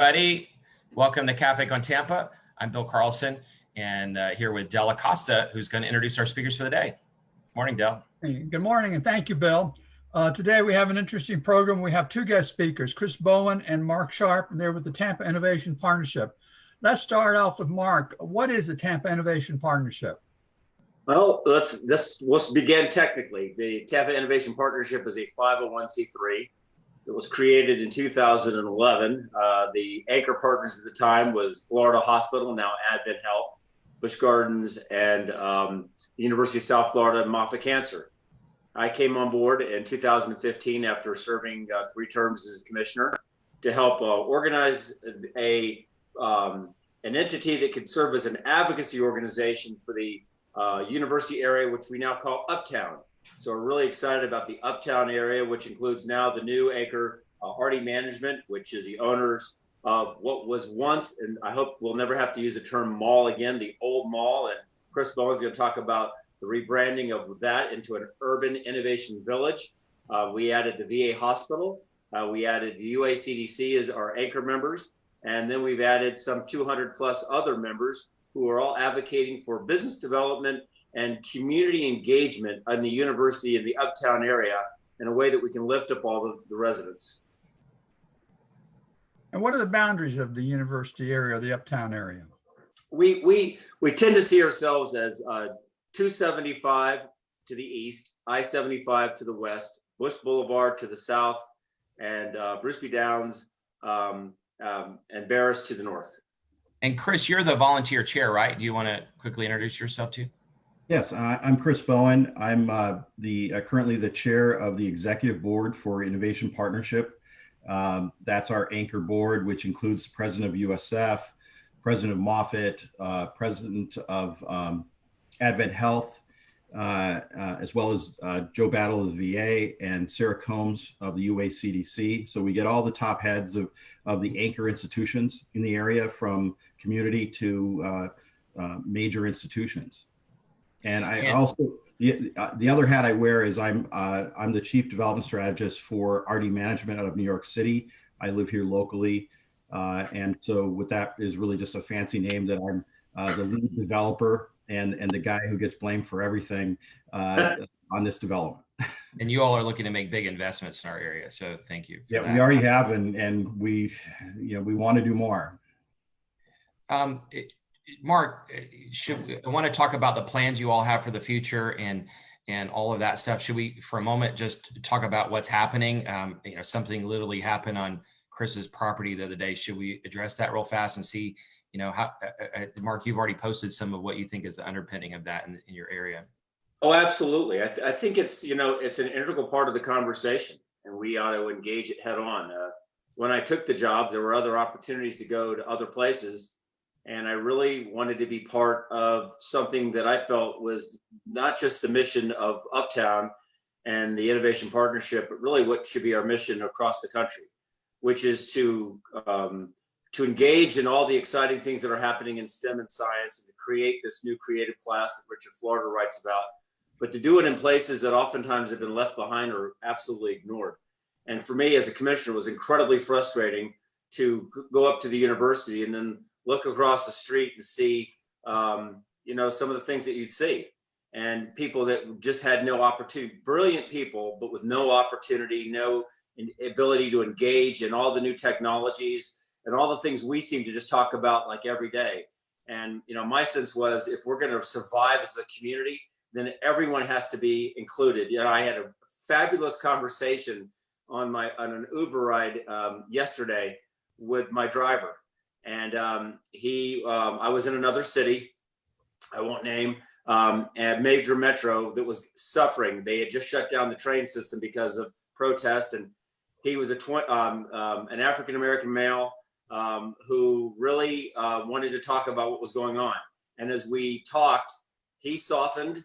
Everybody, welcome to Café on Tampa. I'm Bill Carlson, and here with Del Acosta, who's going to introduce our speakers for the day. Morning, Del. Hey, good morning, and thank you, Bill. Today we have an interesting program. We have two guest speakers, Chris Bowen and Mark Sharpe, and they're with the Tampa Innovation Partnership. Let's start off with Mark. What is the Tampa Innovation Partnership? Well, let's begin technically. The Tampa Innovation Partnership is a 501c3. It was created in 2011. The anchor partners at the time was Florida Hospital, now Advent Health, Busch Gardens, and the University of South Florida Moffitt Cancer. I came on board in 2015 after serving 3 terms as a commissioner to help organize an entity that could serve as an advocacy organization for the university area, which we now call Uptown. So we're really excited about the Uptown area, which includes now the new anchor, Artie Management, which is the owners of what was once, and I hope we'll never have to use the term mall again, the old mall. And Chris Bowen's going to talk about the rebranding of that into an urban innovation village. We added the VA hospital. We added the UACDC as our anchor members. And then we've added some 200 plus other members who are all advocating for business development and community engagement in the university in the Uptown area in a way that we can lift up all the residents. And what are the boundaries of the university area, the Uptown area? We tend to see ourselves as 275 to the east, I-75 to the west, Bush Boulevard to the south, and Bruce B. Downs and Barris to the north. And Chris, you're the volunteer chair, right? Do you want to quickly introduce yourself too? Yes, I'm Chris Bowen. I'm currently the chair of the executive board for Innovation Partnership. That's our anchor board, which includes the president of USF, president of Moffitt, president of Advent Health, as well as Joe Battle of the VA and Sarah Combs of the UACDC. So we get all the top heads of the anchor institutions in the area, from community to major institutions. And I also, the other hat I wear is I'm the chief development strategist for Artie Management out of New York City. I live here locally. And so with that is really just a fancy name that I'm the lead developer and the guy who gets blamed for everything on this development. And you all are looking to make big investments in our area. So thank you. Yeah, we already have, and we want to do more. Mark, I want to talk about the plans you all have for the future and all of that stuff. Should we, for a moment, just talk about what's happening? Something literally happened on Chris's property the other day. Should we address that real fast and see, how, Mark, you've already posted some of what you think is the underpinning of that in your area. Oh, absolutely. I think it's, it's an integral part of the conversation, and we ought to engage it head on. When I took the job, there were other opportunities to go to other places. And I really wanted to be part of something that I felt was not just the mission of Uptown and the Innovation Partnership, but really what should be our mission across the country, which is to engage in all the exciting things that are happening in STEM and science, and to create this new creative class that Richard Florida writes about, but to do it in places that oftentimes have been left behind or absolutely ignored. And for me as a commissioner, it was incredibly frustrating to go up to the university and then look across the street and see, some of the things that you'd see, and people that just had no opportunity, brilliant people, but with no opportunity, no ability to engage in all the new technologies and all the things we seem to just talk about like every day. And, my sense was, if we're going to survive as a community, then everyone has to be included. I had a fabulous conversation on an Uber ride yesterday with my driver. And I was in another city, I won't name, a major metro that was suffering. They had just shut down the train system because of protests. And he was an African-American male who really wanted to talk about what was going on. And as we talked, he softened,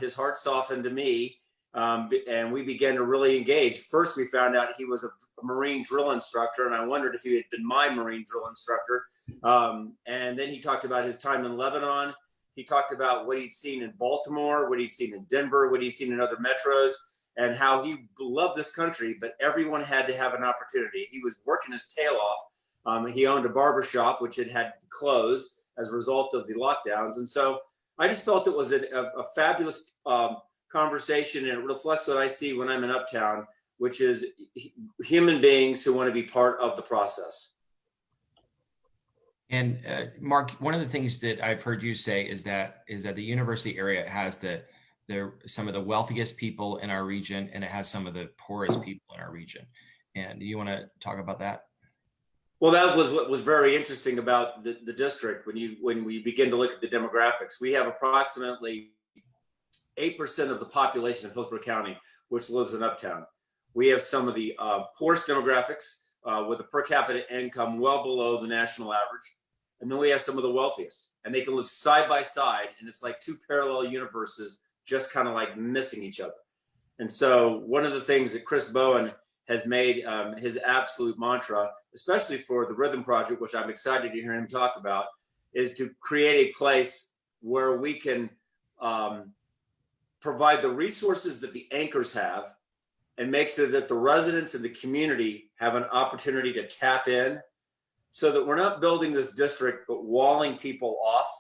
his heart softened to me. And we began to really engage. First, we found out he was a Marine drill instructor, and I wondered if he had been my Marine drill instructor. And then he talked about his time in Lebanon. He talked about what he'd seen in Baltimore, what he'd seen in Denver, what he'd seen in other metros. and how he loved this country, but everyone had to have an opportunity. He was working his tail off He owned a barber shop, which had to close as a result of the lockdowns. And so I just felt it was a fabulous conversation, and it reflects what I see when I'm in Uptown, which is human beings who want to be part of the process. And Mark, one of the things that I've heard you say is that the university area has some of the wealthiest people in our region, and it has some of the poorest people in our region. And do you want to talk about that? Well, that was what was very interesting about the district. When we begin to look at the demographics, we have approximately 8% of the population of Hillsborough County which lives in Uptown. We have some of the poorest demographics with a per capita income well below the national average. And then we have some of the wealthiest, and they can live side by side. And it's like two parallel universes, just kind of like missing each other. And so one of the things that Chris Bowen has made his absolute mantra, especially for the Rithm project, which I'm excited to hear him talk about, is to create a place where we can provide the resources that the anchors have and make so that the residents in the community have an opportunity to tap in, so that we're not building this district but walling people off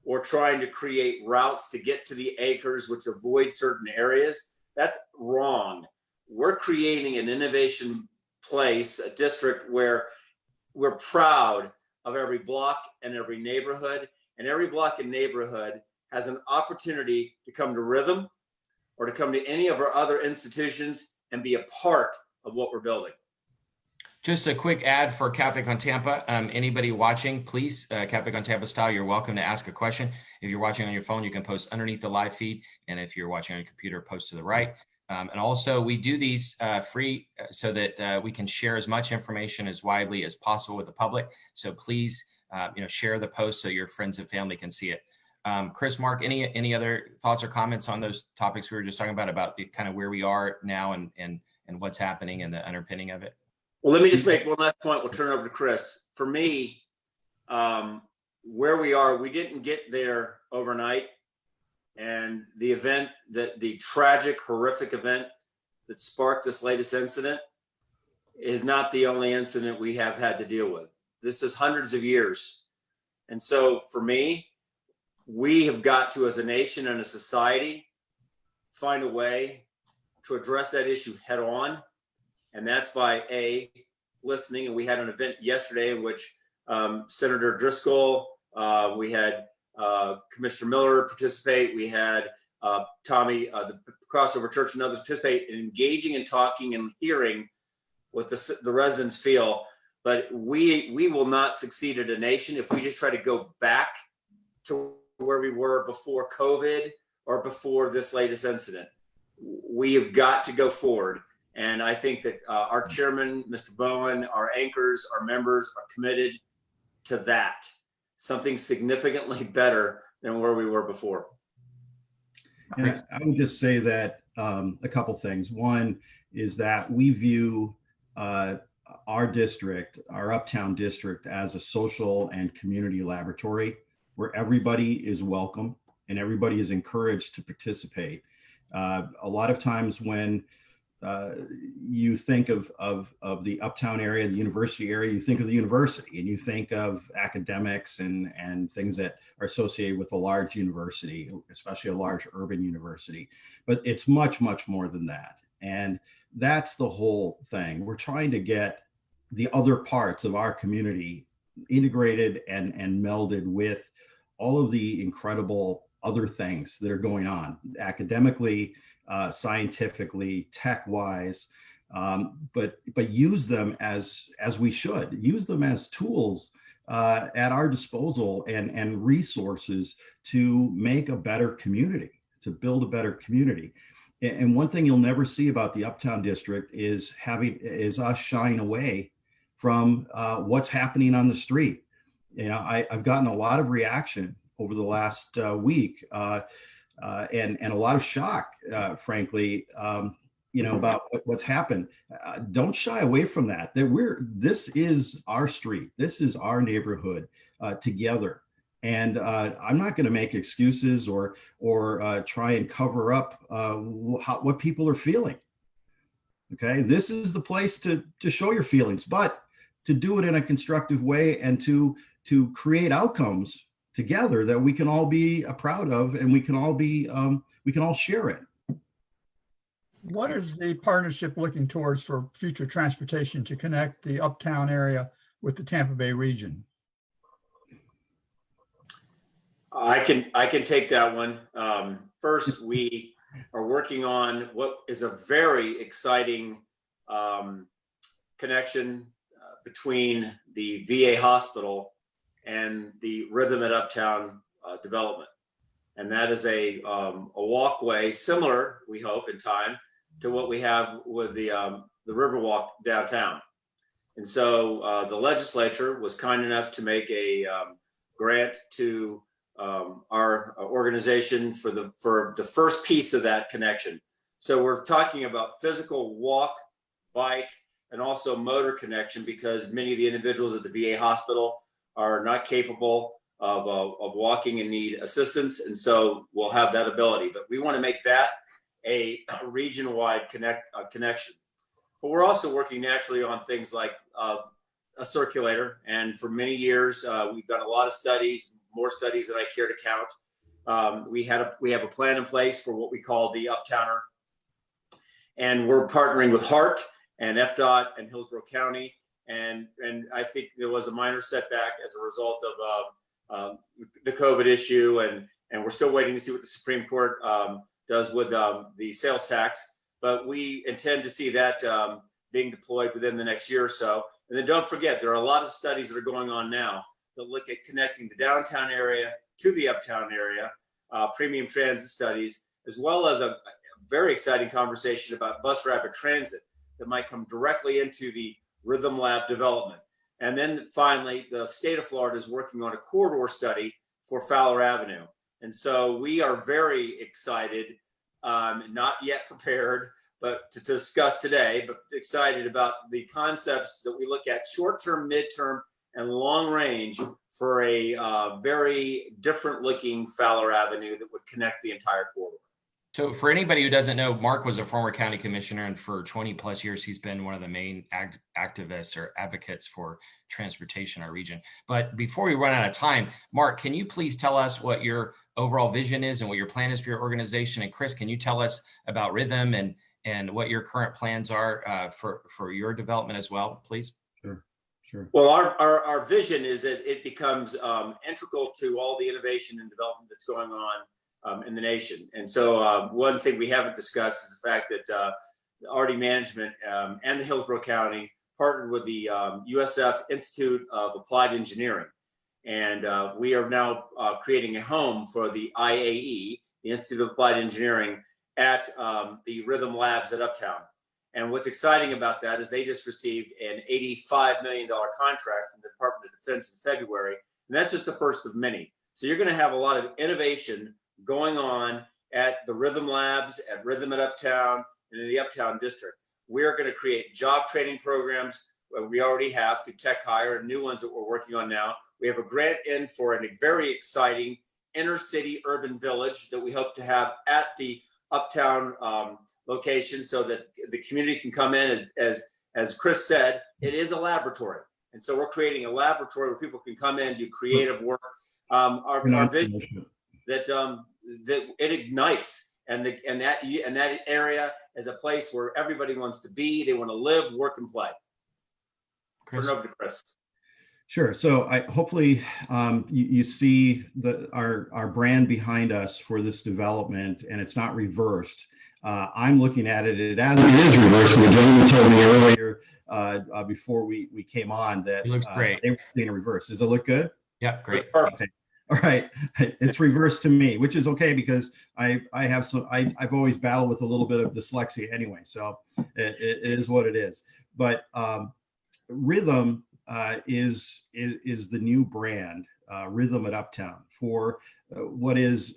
or trying to create routes to get to the acres which avoid certain areas. That's wrong. We're creating an innovation place, a district where we're proud of every block and every neighborhood, and every block and neighborhood has an opportunity to come to Rithm or to come to any of our other institutions and be a part of what we're building. Just a quick ad for Café on Tampa. Anybody watching, please, Café on Tampa style, you're welcome to ask a question. If you're watching on your phone, you can post underneath the live feed. And if you're watching on your computer, post to the right. And also, we do these free so that we can share as much information as widely as possible with the public. So please, share the post so your friends and family can see it. Chris, Mark, any other thoughts or comments on those topics we were just talking about the kind of where we are now and what's happening and the underpinning of it? Well, let me just make one last point. We'll turn it over to Chris. For me, where we are, we didn't get there overnight. And the tragic, horrific event that sparked this latest incident is not the only incident we have had to deal with. This is hundreds of years. And so for me, we have got to, as a nation and a society, find a way to address that issue head on. And that's by listening. And we had an event yesterday in which Senator Driscoll, we had Commissioner Miller participate. We had Tommy, the Crossover Church, and others participate in engaging and talking and hearing what the residents feel. But we will not succeed as a nation if we just try to go back to where we were before COVID or before this latest incident. We have got to go forward. And I think that our chairman, Mr. Bowen, our anchors, our members are committed to that. Something significantly better than where we were before. And I would just say that a couple things. One is that we view our district, our Uptown district, as a social and community laboratory where everybody is welcome and everybody is encouraged to participate. A lot of times when you think of the Uptown area, the university area, you think of the university and you think of academics and things that are associated with a large university, especially a large urban university. But it's much, much more than that. And that's the whole thing. We're trying to get the other parts of our community integrated and melded with all of the incredible other things that are going on academically, scientifically, tech-wise, but use them as we should. Use them as tools at our disposal and resources to make a better community, to build a better community. And one thing you'll never see about the Uptown district is us shying away from what's happening on the street. You know, I've gotten a lot of reaction over the last week. And a lot of shock, frankly, about what's happened. Don't shy away from that. This is our street. This is our neighborhood together. And I'm not going to make excuses or try and cover up what people are feeling. Okay, this is the place to show your feelings, but do it in a constructive way and to create outcomes together that we can all be proud of, and we can all share it. What is the partnership looking towards for future transportation to connect the uptown area with the Tampa Bay region? I can take that one. First, we are working on what is a very exciting connection between the VA hospital and the Rithm at Uptown development. And that is a walkway similar, we hope, in time to what we have with the Riverwalk downtown. And so the legislature was kind enough to make a grant to our organization for the first piece of that connection. So we're talking about physical walk, bike, and also motor connection, because many of the individuals at the VA hospital are not capable of walking and need assistance. And so we'll have that ability, but we want to make that a region-wide connection. But we're also working naturally on things like a circulator. And for many years, we've done a lot of studies, more studies than I care to count. We have a plan in place for what we call the Uptowner. And we're partnering with HART and FDOT and Hillsborough County. And I think there was a minor setback as a result of the COVID issue. And we're still waiting to see what the Supreme Court does with the sales tax. But we intend to see that being deployed within the next year or so. And then don't forget, there are a lot of studies that are going on now that look at connecting the downtown area to the uptown area, premium transit studies, as well as a very exciting conversation about bus rapid transit that might come directly into the Rithm Lab development. And then finally, the state of Florida is working on a corridor study for Fowler Avenue. And so we are very excited, not yet prepared, but to discuss today, but excited about the concepts that we look at short-term, mid-term, and long range for a very different looking Fowler Avenue that would connect the entire corridor. So for anybody who doesn't know, Mark was a former county commissioner, and for 20 plus years, he's been one of the main activists or advocates for transportation in our region. But before we run out of time, Mark, can you please tell us what your overall vision is and what your plan is for your organization? And Chris, can you tell us about Rithm and what your current plans are for your development as well, please? Sure. Well, our vision is that it becomes integral to all the innovation and development that's going on in the nation. And so one thing we haven't discussed is the fact that RD Management and the Hillsborough County partnered with the USF Institute of Applied Engineering. And we are now creating a home for the IAE, the Institute of Applied Engineering, at the Rithm Labs at Uptown. And what's exciting about that is they just received an $85 million contract from the Department of Defense in February. And that's just the first of many. So you're going to have a lot of innovation going on at the Rithm Labs, at Rithm at Uptown, and in the Uptown District. We're going to create job training programs. We already have through Tech Hire, and new ones that we're working on now. We have a grant in for a very exciting inner city urban village that we hope to have at the Uptown location, so that the community can come in. As Chris said, it is a laboratory. And so we're creating a laboratory where people can come in, do creative work. Our vision that it ignites, and that area is a place where everybody wants to be. They want to live, work, and play. Turn it over to Chris. Sure. So hopefully you see our brand behind us for this development, and it's not reversed. I'm looking at it as it is reversed. The gentleman told me earlier before we came on that it looks great. They were seeing a reverse. Does it look good? Yeah, great. Perfect. Okay. All right, it's reversed to me, which is okay because I've always battled with a little bit of dyslexia anyway, so it is what it is. But Rithm is the new brand, Rithm at Uptown, for what is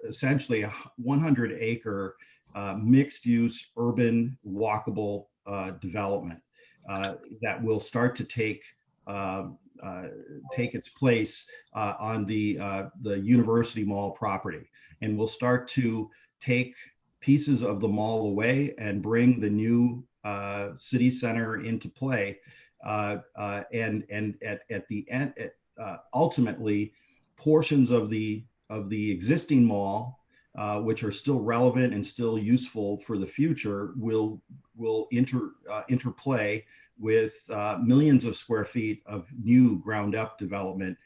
essentially a 100-acre mixed-use urban walkable development that will start to take its place on the University Mall property, and we'll start to take pieces of the mall away and bring the new city center into play and at the end, ultimately, portions of the existing mall, which are still relevant and still useful for the future, will interplay with millions of square feet of new ground up development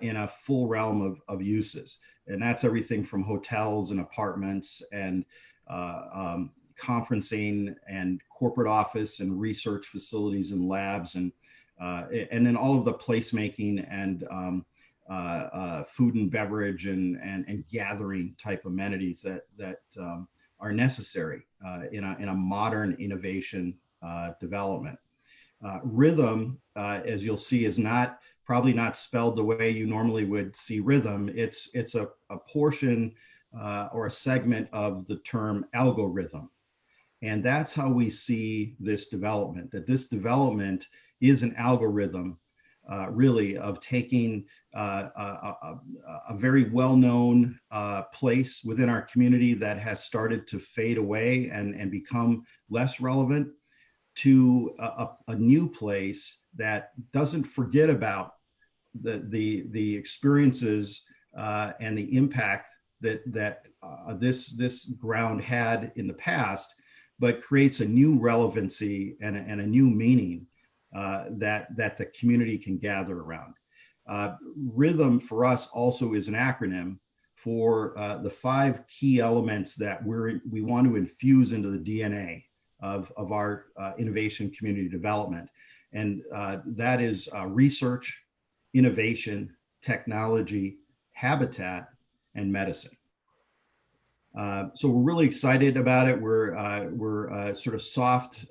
in a full realm of uses. And that's everything from hotels and apartments and conferencing and corporate office and research facilities and labs, and then all of the placemaking and food and beverage and gathering type amenities that are necessary in a modern innovation development. Rithm, as you'll see, is probably not spelled the way you normally would see rhythm. It's a portion or a segment of the term algorithm. And that's how we see this development, that this development is an algorithm, really, of taking a very well-known place within our community that has started to fade away and become less relevant, to a new place that doesn't forget about the experiences and the impact that this ground had in the past, but creates a new relevancy and a new meaning that the community can gather around. Rithm for us also is an acronym for the 5 key elements that we want to infuse into the DNA of our innovation community development. And that is research, innovation, technology, habitat, and medicine. So we're really excited about it. We're sort of soft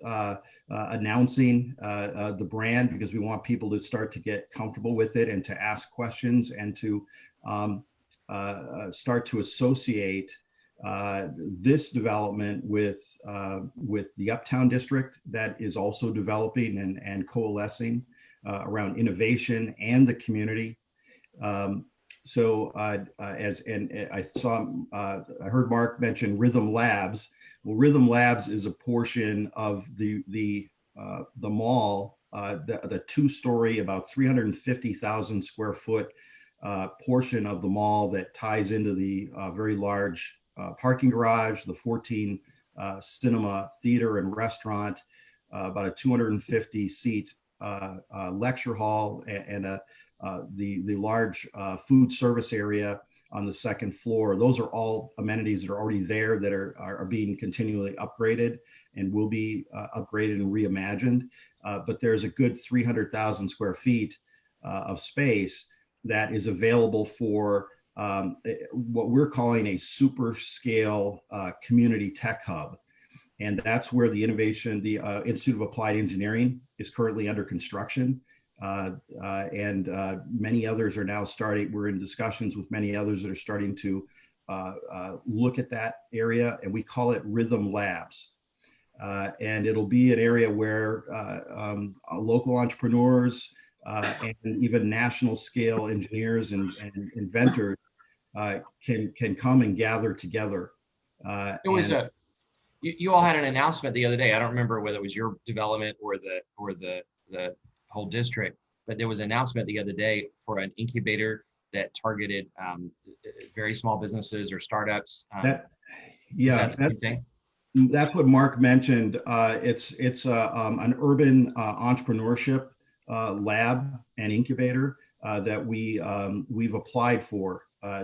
announcing the brand because we want people to start to get comfortable with it and to ask questions and to start to associate this development with the Uptown District that is also developing and coalescing around innovation and the community. So I heard Mark mention Rithm Labs. Well, Rithm Labs is a portion of the mall, the 2-story, about 350,000 square foot portion of the mall that ties into the very large parking garage, the 14 cinema, theater, and restaurant, about a 250 seat lecture hall, and the large food service area on the 2nd floor. Those are all amenities that are already there that are being continually upgraded and will be upgraded and reimagined. But there's a good 300,000 square feet of space that is available for what we're calling a super scale community tech hub. And that's where the Institute of Applied Engineering is currently under construction. And many others are now starting. We're in discussions with many others that are starting to look at that area, and we call it Rithm Labs. And it'll be an area where local entrepreneurs and even national scale engineers and inventors can come and gather together. It was you all had an announcement the other day. I don't remember whether it was your development or the whole district, but there was an announcement the other day for an incubator that targeted very small businesses or startups. That's what Mark mentioned. It's an urban entrepreneurship lab and incubator that we've applied for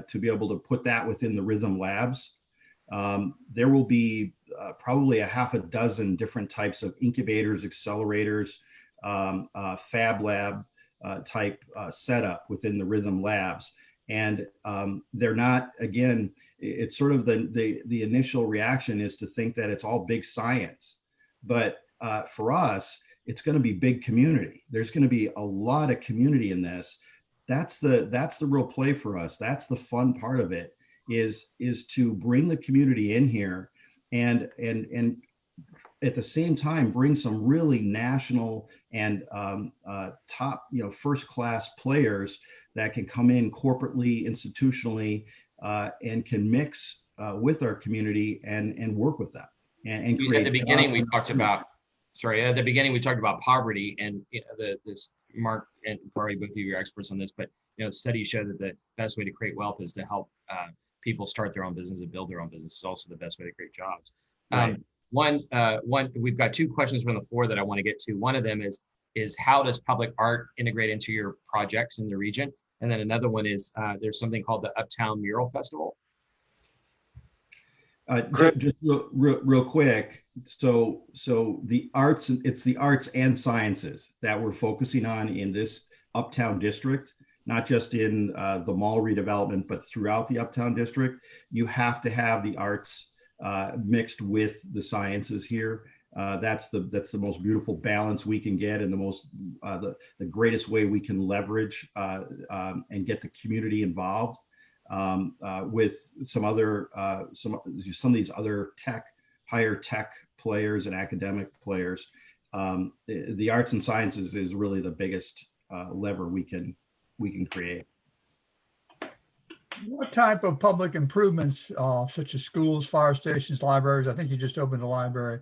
to be able to put that within the Rithm Labs. There will be probably a half a dozen different types of incubators, accelerators, fab lab type setup within the Rithm Labs. And they're not, again, it's sort of the initial reaction is to think that it's all big science. But for us, it's going to be big community. There's going to be a lot of community in this. That's the real play for us. That's the fun part of it, is to bring the community in here and at the same time bring some really national and top, first class players that can come in corporately, institutionally, and can mix with our community and work with them and create. At the beginning, we talked about sorry, at the beginning we talked about poverty, and this Mark and probably both of you are experts on this, but studies show that the best way to create wealth is to help people start their own business and build their own business. It's also the best way to create jobs. Right. One, we've got two questions from the floor that I want to get to. One of them is how does public art integrate into your projects in the region? And then another one is there's something called the Uptown Mural Festival. Just real quick. So the arts, it's the arts and sciences that we're focusing on in this Uptown district, not just in the mall redevelopment, but throughout the Uptown district. You have to have the arts mixed with the sciences here. That's the most beautiful balance we can get, and the greatest way we can leverage and get the community involved with some of these other higher tech players and academic players. The arts and sciences is really the biggest lever we can create. What type of public improvements, such as schools, fire stations, libraries, I think you just opened a library,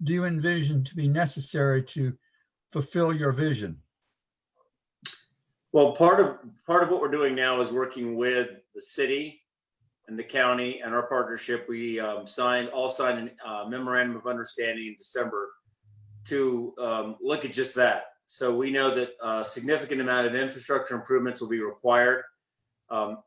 do you envision to be necessary to fulfill your vision? Well, part of what we're doing now is working with the city and the county and our partnership. We signed a memorandum of understanding in December to look at just that. So we know that a significant amount of infrastructure improvements will be required.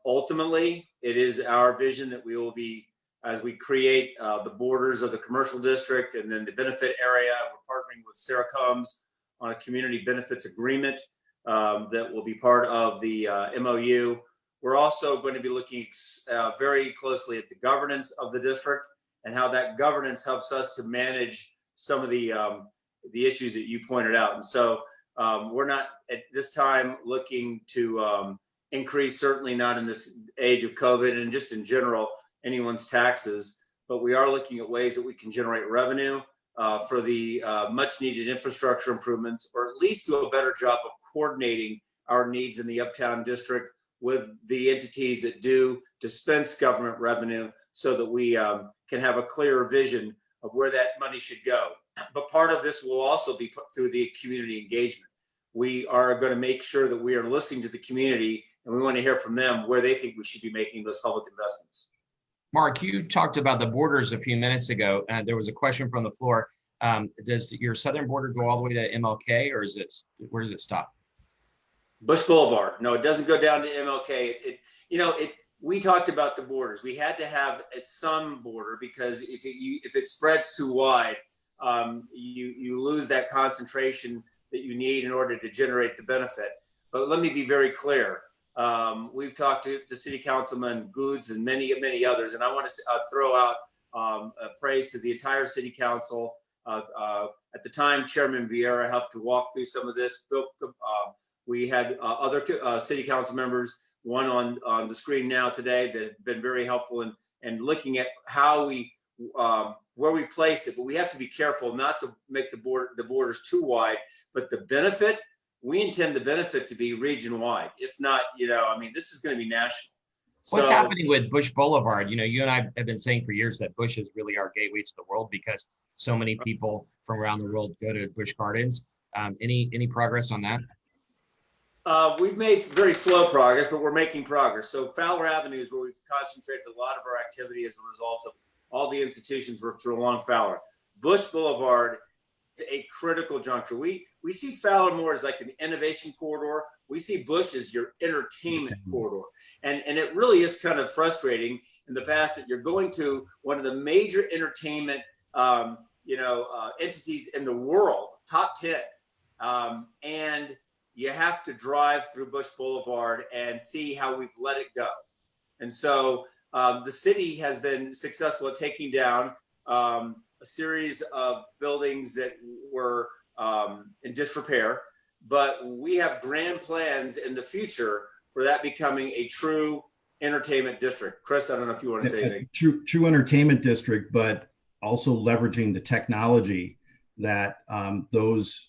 Ultimately, it is our vision that we will be, as we create the borders of the commercial district and then the benefit area, we're partnering with Sarah Combs on a community benefits agreement that will be part of the MOU. We're also going to be looking very closely at the governance of the district and how that governance helps us to manage some of the issues that you pointed out. And so we're not at this time looking to increase, certainly not in this age of COVID and just in general, anyone's taxes, but we are looking at ways that we can generate revenue for the much needed infrastructure improvements, or at least do a better job of coordinating our needs in the Uptown district with the entities that do dispense government revenue, so that we can have a clearer vision of where that money should go. But part of this will also be put through the community engagement. We are going to make sure that we are listening to the community, and we want to hear from them where they think we should be making those public investments. Mark, you talked about the borders a few minutes ago, and there was a question from the floor. Does your southern border go all the way to MLK, or where does it stop? Bush Boulevard. No, it doesn't go down to MLK. We talked about the borders. We had to have some border, because if it spreads too wide, you lose that concentration that you need in order to generate the benefit. But let me be very clear. We've talked to City Councilman Goods and many others, and I want to throw out praise to the entire City Council. At the time, Chairman Vieira helped to walk through some of this. We had other City Council members, one on the screen now today, that have been very helpful in looking at how where we place it. But we have to be careful not to make the borders too wide. But the benefit, we intend the benefit to be region-wide. If not, this is going to be national. What's happening with Bush Boulevard? You and I have been saying for years that Bush is really our gateway to the world, because so many people from around the world go to Busch Gardens. Any progress on that? We've made very slow progress, but we're making progress. So Fowler Avenue is where we've concentrated a lot of our activity as a result of all the institutions along Fowler. Bush Boulevard is a critical juncture. We see Fowler more as like an innovation corridor. We see Bush as your entertainment corridor. And it really is kind of frustrating in the past that you're going to one of the major entertainment entities in the world, top 10, and you have to drive through Bush Boulevard and see how we've let it go. And so the city has been successful at taking down a series of buildings that were in disrepair, but we have grand plans in the future for that becoming a true entertainment district. Chris, I don't know if you want to say anything. True entertainment district, but also leveraging the technology that those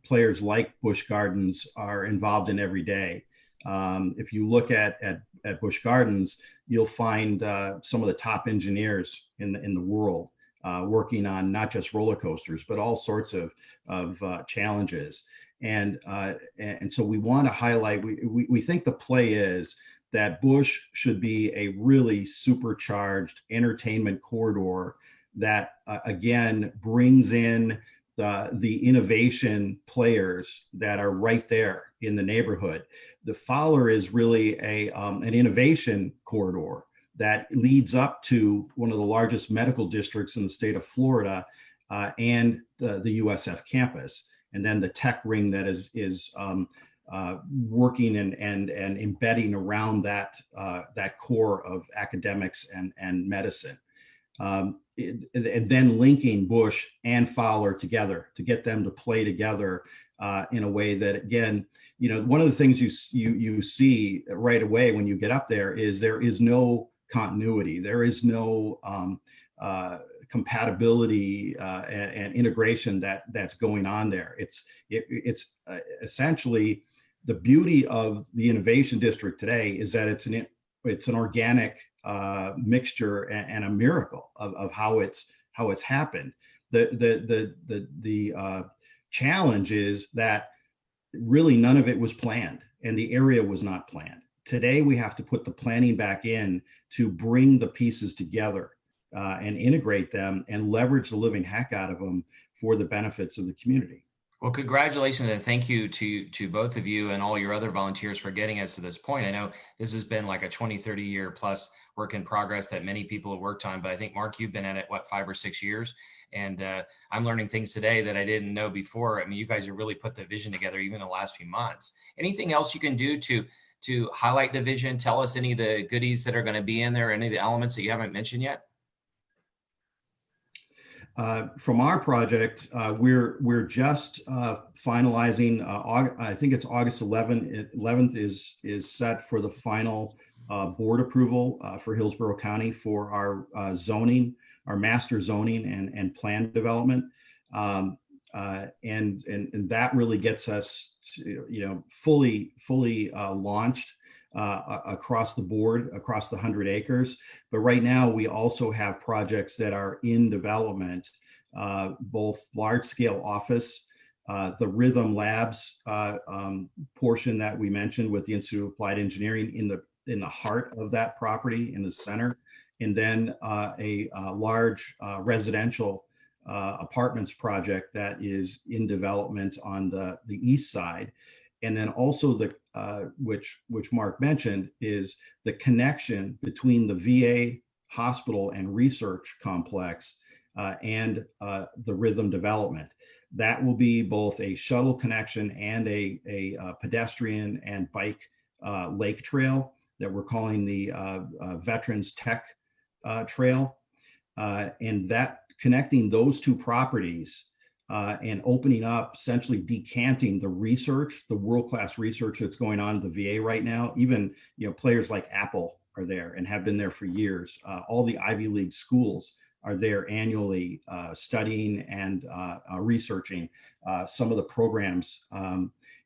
players like Busch Gardens are involved in every day. If you look at Busch Gardens, you'll find some of the top engineers in the world working on not just roller coasters, but all sorts of challenges. And so we want to highlight, we think the play is that Bush should be a really supercharged entertainment corridor that, again, brings in the innovation players that are right there in the neighborhood. The Fowler is really an innovation corridor that leads up to one of the largest medical districts in the state of Florida, and the USF campus, and then the tech ring that is working and embedding around that core of academics and medicine. And then linking Bush and Fowler together to get them to play together in a way that, again, one of the things you see right away when you get up there is no continuity. There is no compatibility and integration that's going on there. It's essentially the beauty of the innovation district today is that it's an organic mixture and a miracle of how it's happened. The challenge is that really none of it was planned, and the area was not planned. Today we have to put the planning back in to bring the pieces together and integrate them and leverage the living heck out of them for the benefits of the community. Well, congratulations and thank you to both of you and all your other volunteers for getting us to this point. I know this has been like a 20, 30 year plus work in progress that many people have worked on, but I think, Mark, you've been at it, 5 or 6 years? And I'm learning things today that I didn't know before. I mean, you guys have really put the vision together even in the last few months. Anything else you can do to highlight the vision? Tell us any of the goodies that are going to be in there, any of the elements that you haven't mentioned yet? From our project, we're just finalizing. I think it's August 11th is set for the final board approval for Hillsborough County for our zoning, our master zoning and plan development, and that really gets us to, fully launched across the board, across the 100 acres. But right now we also have projects that are in development, both large scale office, the Rithm labs portion that we mentioned with the Institute of Applied Engineering in the heart of that property in the center, and then a large residential apartments project that is in development on the east side. And then also which Mark mentioned, is the connection between the VA hospital and research complex and the Rithm development. That will be both a shuttle connection and a pedestrian and bike lake trail that we're calling the Veterans Tech Trail. And that connecting those two properties and opening up, essentially decanting the research, the world-class research that's going on in the VA right now. Even players like Apple are there and have been there for years. All the Ivy League schools are there annually studying and researching some of the programs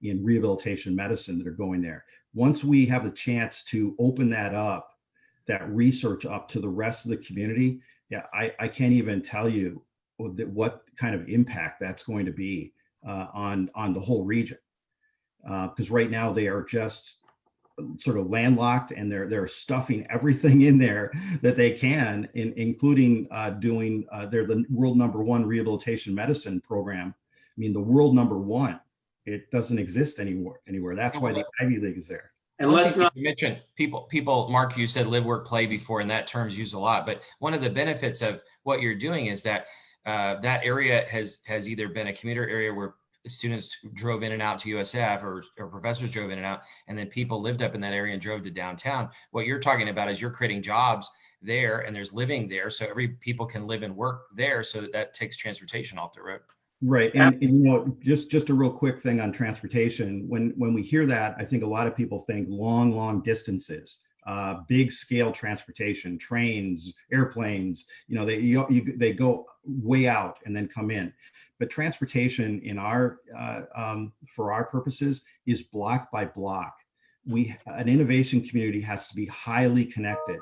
in rehabilitation medicine that are going there. Once we have the chance to open that research up to the rest of the community, I can't even tell you what kind of impact that's going to be on the whole region. Because right now they are just sort of landlocked, and they're stuffing everything in there that they can, including doing they're the world #1 rehabilitation medicine program. I mean, the world #1, it doesn't exist anywhere. That's why the Ivy League is there. And let's not mention people, Mark, you said live, work, play before, and that term's used a lot. But one of the benefits of what you're doing is that that area has either been a commuter area where students drove in and out to USF or professors drove in and out, and then people lived up in that area and drove to downtown. What you're talking about is you're creating jobs there, and there's living there, so people can live and work there, so that takes transportation off the road. Right. And just a real quick thing on transportation. When we hear that, I think a lot of people think long distances, big scale transportation, trains, airplanes, they go way out and then come in. But transportation in for our purposes is block by block. An innovation community has to be highly connected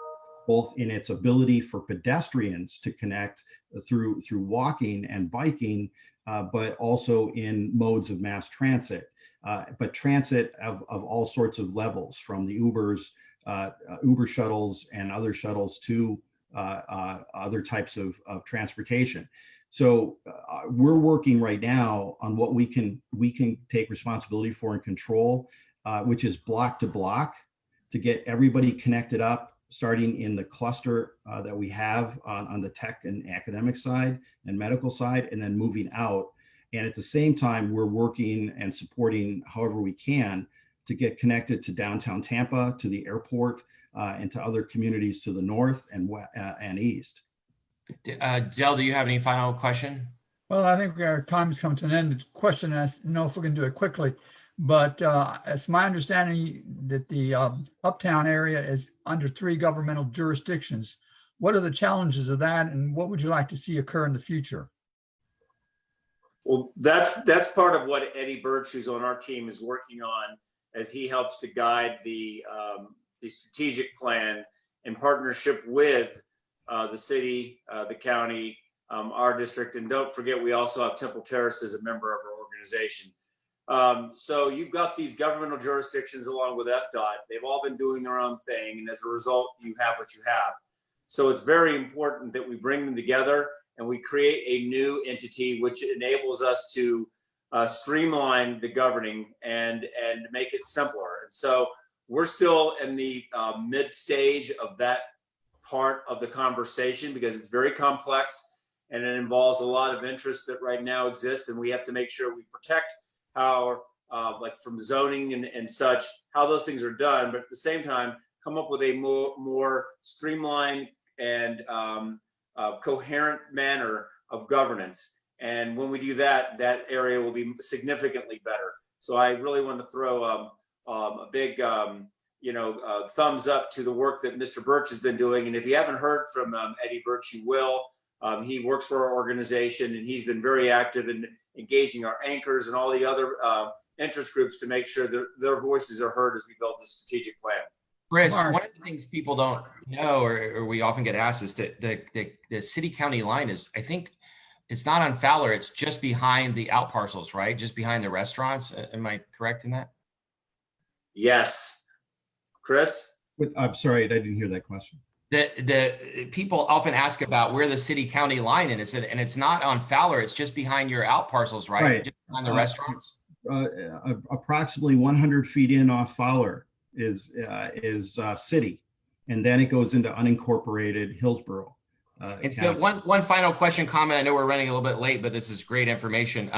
both in its ability for pedestrians to connect through walking and biking, but also in modes of mass transit. But transit of all sorts of levels, from the Ubers, Uber shuttles and other shuttles to other types of transportation. So we're working right now on what we can take responsibility for and control, which is block to block, to get everybody connected up, starting in the cluster that we have on the tech and academic side and medical side, and then moving out. And at the same time, we're working and supporting however we can to get connected to downtown Tampa, to the airport, and to other communities to the north and east. Dell, do you have any final question? Well, I think our time has come to an end. The question, I don't know if we can do it quickly, but it's my understanding that the uptown area is under 3 governmental jurisdictions. What are the challenges of that, and what would you like to see occur in the future? Well, that's part of what Eddie Birch, who's on our team, is working on as he helps to guide the strategic plan in partnership with the city, the county, our district, and don't forget we also have Temple Terrace as a member of our organization. So you've got these governmental jurisdictions along with FDOT. They've all been doing their own thing, and as a result, you have what you have. So it's very important that we bring them together and we create a new entity which enables us to streamline the governing and make it simpler. And so we're still in the mid stage of that part of the conversation because it's very complex and it involves a lot of interests that right now exist, and we have to make sure we protect how, like from zoning and such, how those things are done, but at the same time, come up with a more streamlined and coherent manner of governance. And when we do that, that area will be significantly better. So I really want to throw a big, thumbs up to the work that Mr. Birch has been doing. And if you haven't heard from Eddie Birch, you will. He works for our organization, and he's been very active in engaging our anchors and all the other interest groups to make sure that their voices are heard as we build the strategic plan. Chris, one of the things people don't know, or we often get asked, is that the city-county line is, I think, it's not on Fowler. It's just behind the out parcels, right? Just behind the restaurants. Am I correct in that? Yes. Chris? I'm sorry, I didn't hear that question. The people often ask about where the city-county line is, and it's not on Fowler. It's just behind your out parcels, right? Right. Just behind the restaurants. Approximately 100 feet in off Fowler is city, and then it goes into unincorporated Hillsborough. And so one final question, comment. I know we're running a little bit late, but this is great information.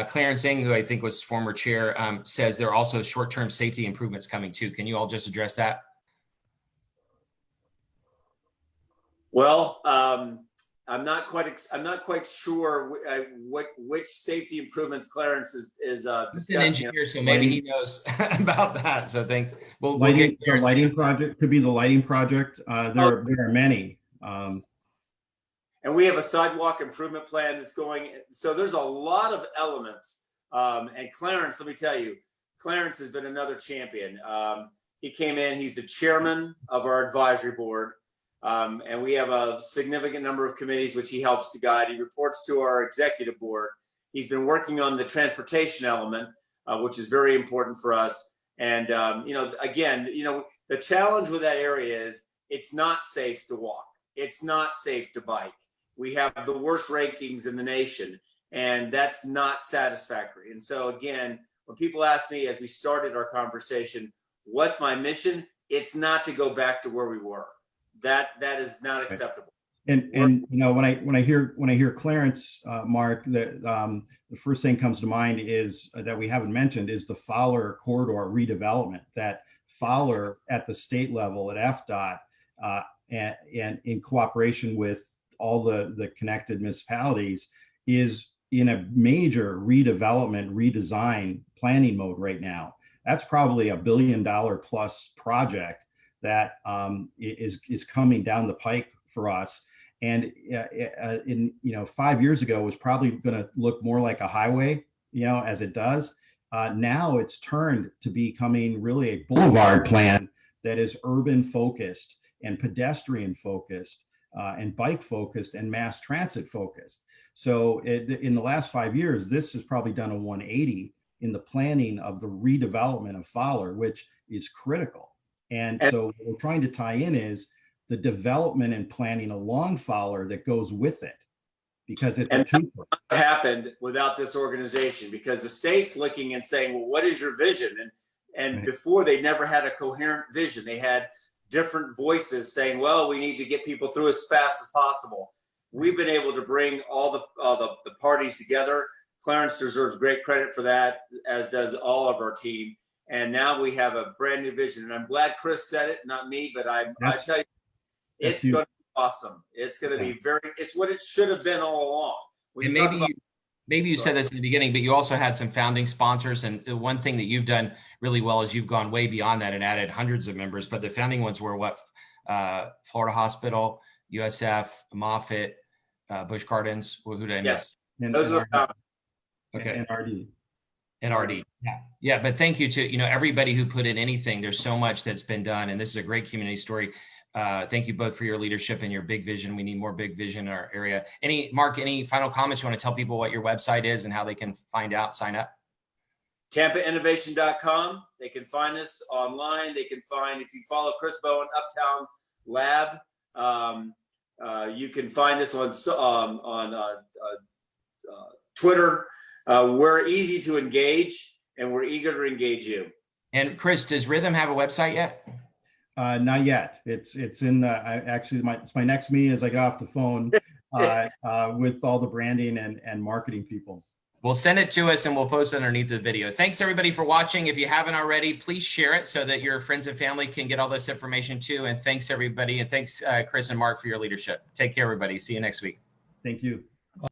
Clarence Ng, who I think was former chair, says there are also short-term safety improvements coming too. Can you all just address that? Well, I'm not quite sure which safety improvements Clarence is He's an discussing. engineer, so maybe he knows about that. So thanks. We'll lighting, get the lighting project could be the lighting project. There are many. And we have a sidewalk improvement plan that's going. So there's a lot of elements. And Clarence, let me tell you, Clarence has been another champion. He came in. He's the chairman of our advisory board. And we have a significant number of committees which he helps to guide. He reports to our executive board. He's been working on the transportation element, which is very important for us. And, the challenge with that area is it's not safe to walk. It's not safe to bike. We have the worst rankings in the nation, and that's not satisfactory. And so, again, when people ask me as we started our conversation, what's my mission? It's not to go back to where we were. That is not acceptable. And when I hear Clarence, Mark, that the first thing comes to mind is that we haven't mentioned is the Fowler corridor redevelopment. That Fowler at the state level at FDOT and in cooperation with all the connected municipalities is in a major redevelopment, redesign planning mode right now. That's probably $1 billion plus project that is coming down the pike for us. And 5 years ago was probably going to look more like a highway, as it does. Now it's turned to becoming really a boulevard plan that is urban focused and pedestrian focused and bike focused and mass transit focused. So in the last 5 years, this has probably done a 180 in the planning of the redevelopment of Fowler, which is critical. And so what we're trying to tie in is the development and planning along Fowler that goes with it, because it's a twofer. Happened without this organization, because the state's looking and saying, well, what is your vision? And Right. before, they never had a coherent vision. They had different voices saying, well, we need to get people through as fast as possible. We've been able to bring all the parties together. Clarence deserves great credit for that, as does all of our team. And now we have a brand new vision. And I'm glad Chris said it, not me, but I tell you, it's going to be awesome. It's going to be it's what it should have been all along. And maybe you said this in the beginning, but you also had some founding sponsors. And the one thing that you've done really well is you've gone way beyond that and added hundreds of members. But the founding ones were what? Florida Hospital, USF, Moffitt, Busch Gardens. Who did I miss? Those are the founders. Okay. NRD. Yeah. But thank you to, everybody who put in anything. There's so much that's been done. And this is a great community story. Thank you both for your leadership and your big vision. We need more big vision in our area. Mark, any final comments? You want to tell people what your website is and how they can find out, sign up? TampaInnovation.com. They can find us online. They can find, if you follow Chris Bowen, Uptown Lab, you can find us on Twitter. We're easy to engage, and we're eager to engage you. And Chris, does Rithm have a website yet? Not yet. It's in it's my next meeting as I get off the phone with all the branding and marketing people. We'll send it to us and we'll post it underneath the video. Thanks everybody for watching. If you haven't already, please share it so that your friends and family can get all this information too. And thanks everybody. And thanks Chris and Mark for your leadership. Take care, everybody. See you next week. Thank you.